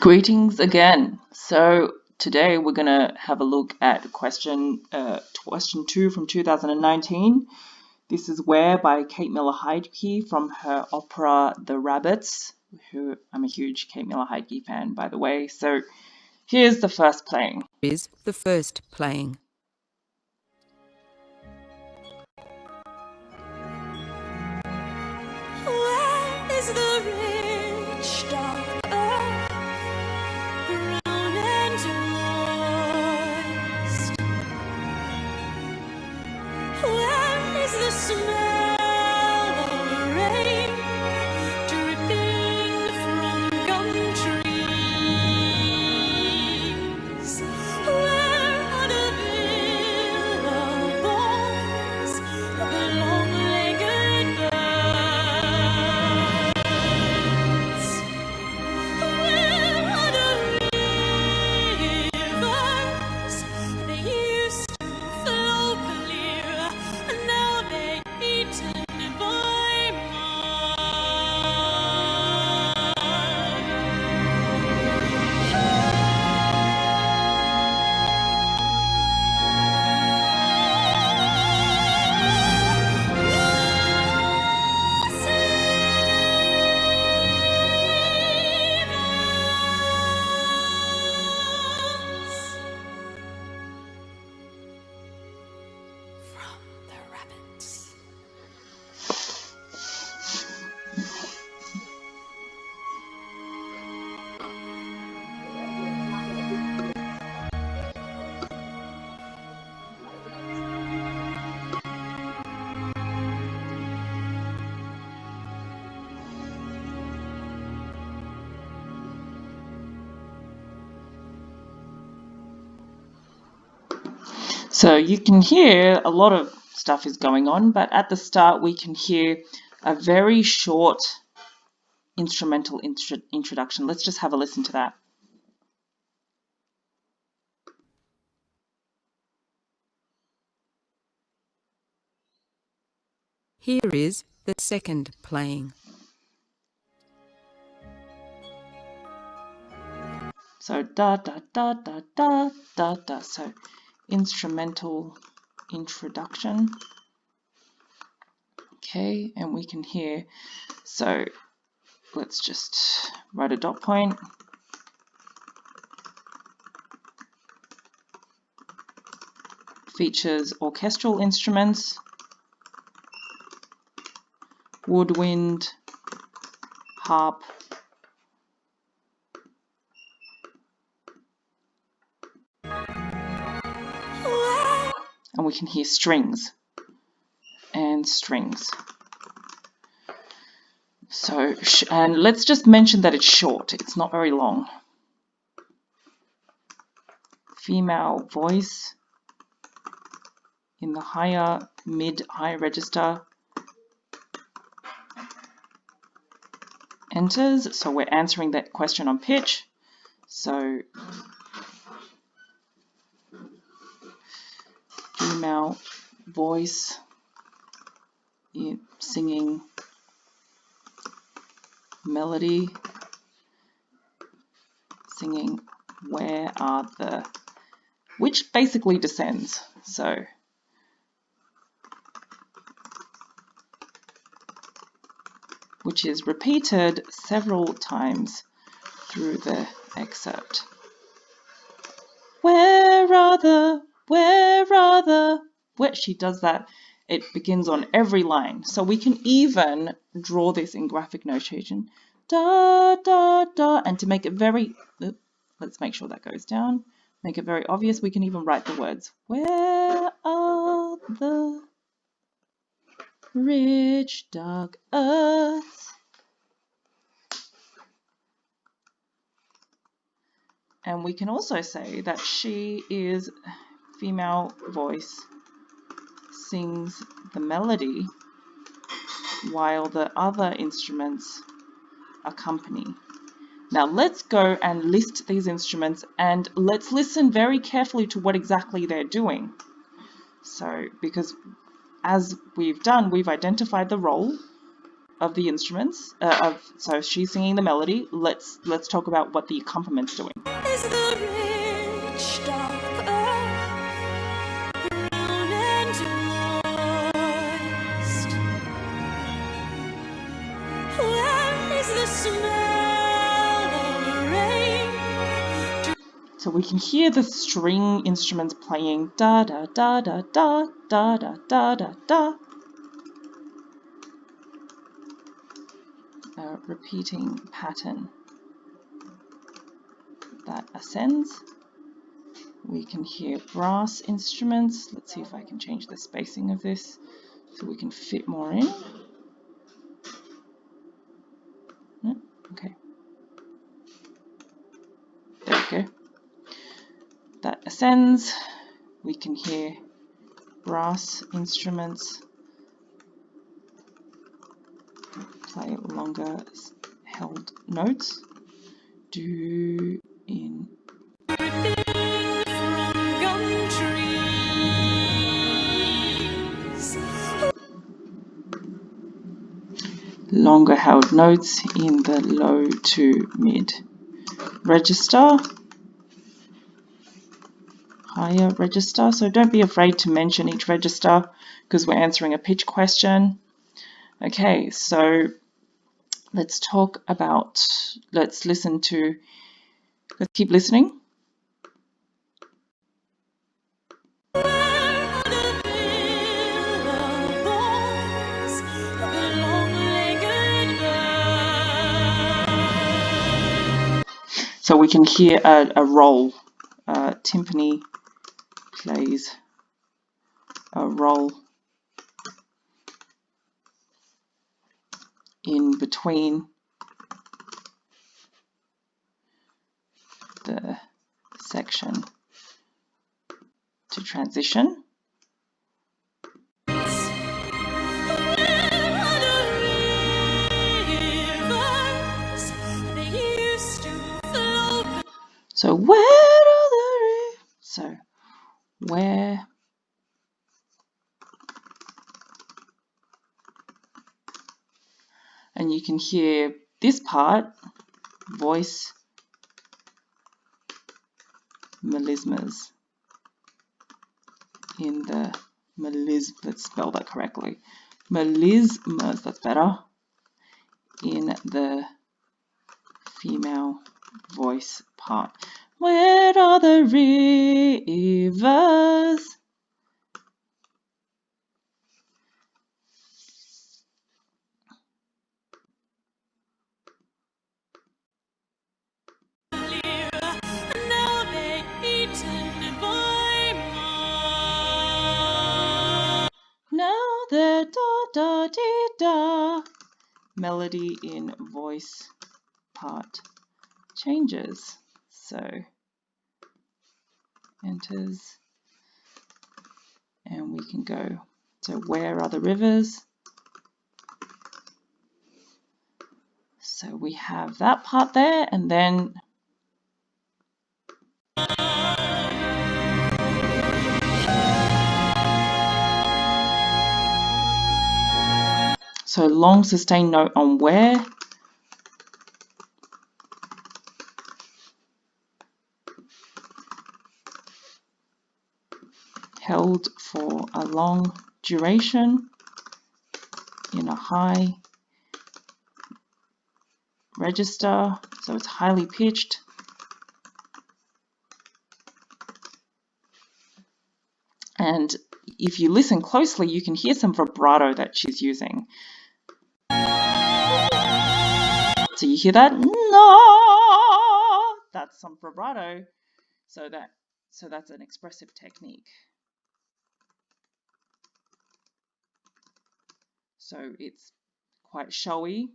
Greetings again. So today we're going to have a look at question 2 from 2019. This is Where by Kate Miller-Heidke from her opera The Rabbits, who I'm a huge Kate Miller-Heidke fan, by the way. So here's the first playing. Is the first playing. Where is the rich dark earth, brown and moist? Where is the smell of rain dripping from gum trees? Where are the villa boys, the long-legged birds? Where are the rivers? They used to flow clear, and now they're eaten by from the rabbits. So you can hear a lot of stuff is going on, but at the start we can hear a very short instrumental introduction. Let's just have a listen to that. Here is the second playing. So da da da da da da da. So instrumental introduction. Okay, and we can hear. So let's just write a dot point. Features orchestral instruments, woodwind, harp, and we can hear strings and strings. So, and let's just mention that it's short, it's not very long. Female voice in the higher, mid-high register enters, so we're answering that question on pitch. So female voice singing melody, singing where are the, which basically descends. So which is repeated several times through the excerpt. Where are the, where she does that, it begins on every line. So we can even draw this in graphic notation. Da, da, da. And to make it very, let's make sure that goes down. Make it very obvious, we can even write the words. Where are the rich dark earth? And we can also say that she is female voice, sings the melody while the other instruments accompany. Now let's go and list these instruments and let's listen very carefully to what exactly they're doing. So, because as we've done, we've identified the role of the instruments. So she's singing the melody. Let's talk about what the accompaniment is doing. Is the rich dark earth, brown and moist? Where is the smell of rain? So we can hear the string instruments playing da da da da da da da da da da. A repeating pattern that ascends. We can hear brass instruments. Let's see if I can change the spacing of this so we can fit more in. No? Okay. There we go. That ascends. We can hear brass instruments play longer held notes. Do in longer held notes in the low to mid register, higher register. So don't be afraid to mention each register because we're answering a pitch question. Okay, so let's keep listening. So we can hear a roll. Timpani plays a roll in between the section to transition. So where are the rivers? So where and you can hear this part, voice melismas in the let's spell that correctly. Melismas, that's better, in the female voice part. Where are the rivers? Now the da da dee da melody in voice part changes. So enters and we can go. So where are the rivers? So we have that part there and then so long sustained note on where. Held for a long duration in a high register, so it's highly pitched. And if you listen closely, you can hear some vibrato that she's using. So you hear that? No! That's some vibrato. So that's an expressive technique. So it's quite showy.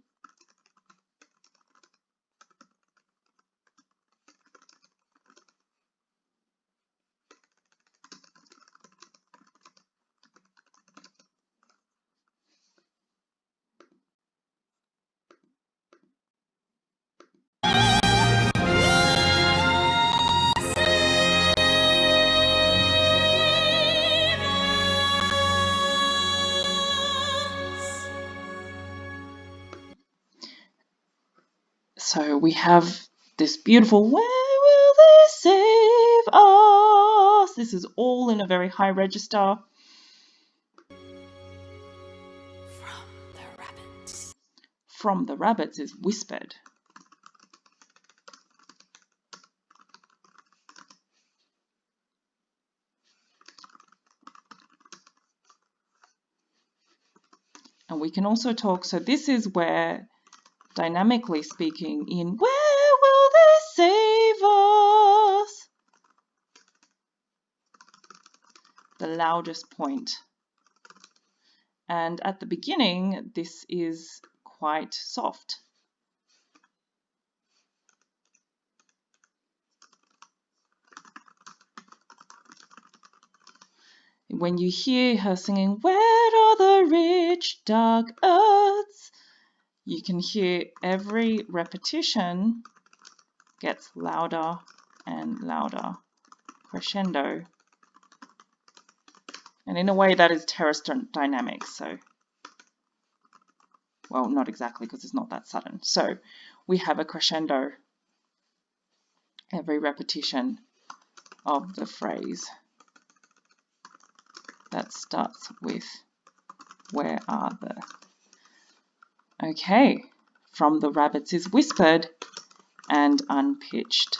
So we have this beautiful, where will they save us? This is all in a very high register. From the rabbits. From the rabbits is whispered. And we can also talk, so this is where, dynamically speaking, in where will they save us? The loudest point. And at the beginning, this is quite soft. When you hear her singing, where are the rich dark earths? You can hear every repetition gets louder and louder, crescendo. And in a way that is terrace dynamics, so, well, not exactly because it's not that sudden. So we have a crescendo every repetition of the phrase that starts with where are the. Okay, from the rabbits is whispered and unpitched.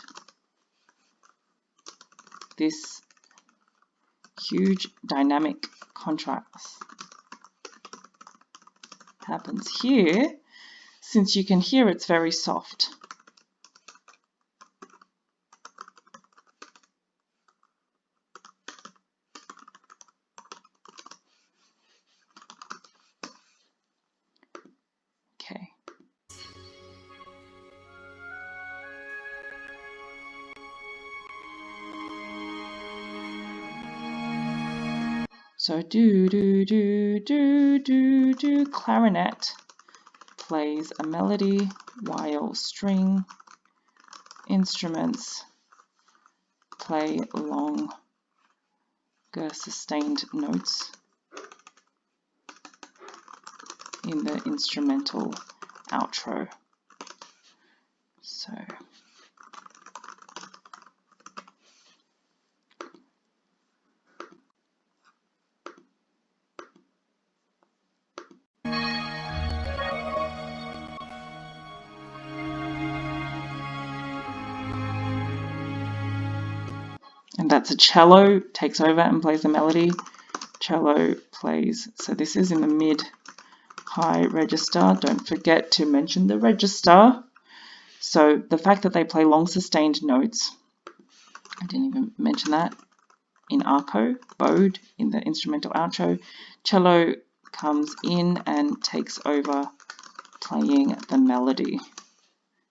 This huge dynamic contrast happens here. Since you can hear it's very soft. Okay. So do do do do do do, clarinet plays a melody while string instruments play longer sustained notes in the instrumental outro. So and that's a cello, takes over and plays the melody. Cello plays, so this is in the mid-high register. Don't forget to mention the register. So the fact that they play long sustained notes, I didn't even mention that, in arco, bowed in the instrumental outro. Cello comes in and takes over playing the melody.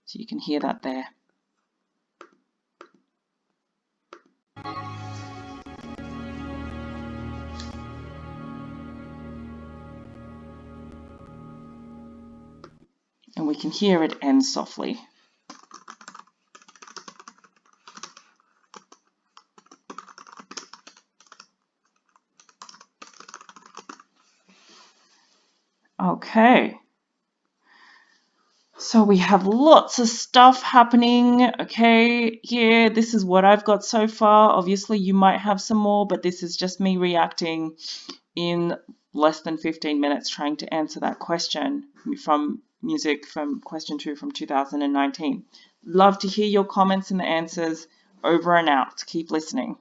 So you can hear that there. And we can hear it end softly. Okay. So we have lots of stuff happening, okay, here. This is what I've got so far. Obviously, you might have some more, but this is just me reacting in less than 15 minutes trying to answer that question from music from question 2 from 2019. Love to hear your comments and the answers. Over and out. Keep listening.